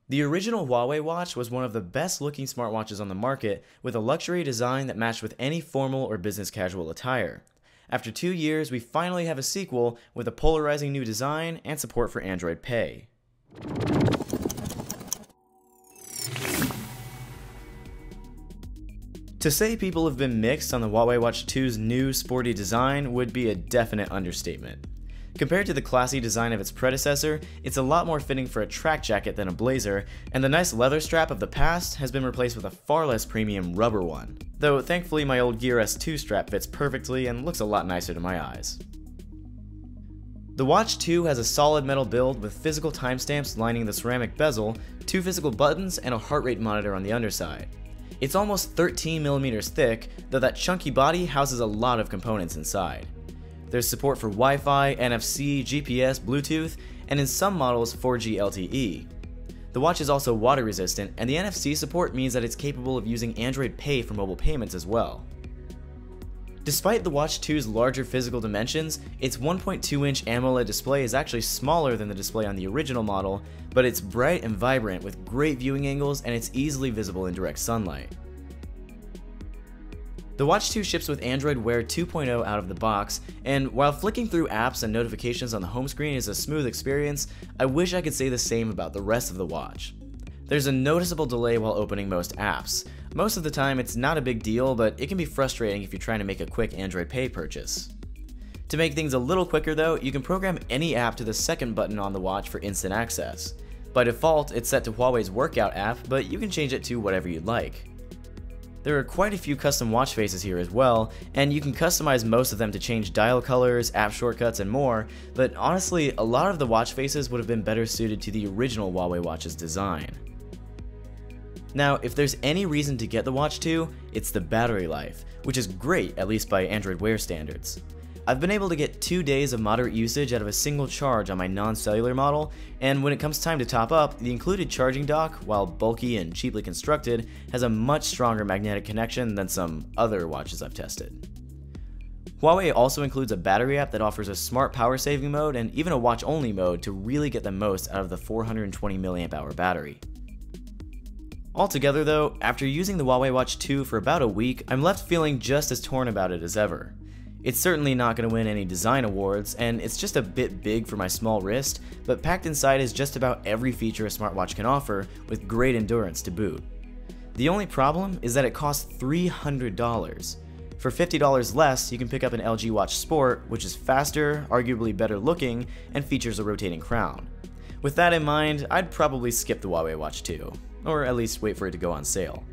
The original Huawei watch was one of the best looking smartwatches on the market, with a luxury design that matched with any formal or business casual attire. After 2 years, we finally have a sequel with a polarizing new design and support for Android Pay. To say people have been mixed on the Huawei Watch 2's new sporty design would be a definite understatement. Compared to the classy design of its predecessor, it's a lot more fitting for a track jacket than a blazer, and the nice leather strap of the past has been replaced with a far less premium rubber one. Though thankfully my old Gear S2 strap fits perfectly and looks a lot nicer to my eyes. The Watch 2 has a solid metal build with physical timestamps lining the ceramic bezel, 2 physical buttons, and a heart rate monitor on the underside. It's almost 13mm thick, though that chunky body houses a lot of components inside. There's support for Wi-Fi, NFC, GPS, Bluetooth, and in some models 4G LTE. The watch is also water resistant, and the NFC support means that it's capable of using Android Pay for mobile payments as well. Despite the Watch 2's larger physical dimensions, its 1.2-inch AMOLED display is actually smaller than the display on the original model, but it's bright and vibrant with great viewing angles, and it's easily visible in direct sunlight. The Watch 2 ships with Android Wear 2.0 out of the box, and while flicking through apps and notifications on the home screen is a smooth experience, I wish I could say the same about the rest of the watch. There's a noticeable delay while opening most apps. Most of the time it's not a big deal, but it can be frustrating if you're trying to make a quick Android Pay purchase. To make things a little quicker though, you can program any app to the second button on the watch for instant access. By default, it's set to Huawei's Workout app, but you can change it to whatever you'd like. There are quite a few custom watch faces here as well, and you can customize most of them to change dial colors, app shortcuts, and more, but honestly, a lot of the watch faces would have been better suited to the original Huawei watch's design. Now, if there's any reason to get the Watch 2, it's the battery life, which is great, at least by Android Wear standards. I've been able to get 2 days of moderate usage out of a single charge on my non-cellular model, and when it comes time to top up, the included charging dock, while bulky and cheaply constructed, has a much stronger magnetic connection than some other watches I've tested. Huawei also includes a battery app that offers a smart power saving mode and even a watch only mode to really get the most out of the 420 mAh battery. Altogether though, after using the Huawei Watch 2 for about a week, I'm left feeling just as torn about it as ever. It's certainly not going to win any design awards, and it's just a bit big for my small wrist, but packed inside is just about every feature a smartwatch can offer, with great endurance to boot. The only problem is that it costs $300. For $50 less, you can pick up an LG Watch Sport, which is faster, arguably better looking, and features a rotating crown. With that in mind, I'd probably skip the Huawei Watch 2, or at least wait for it to go on sale.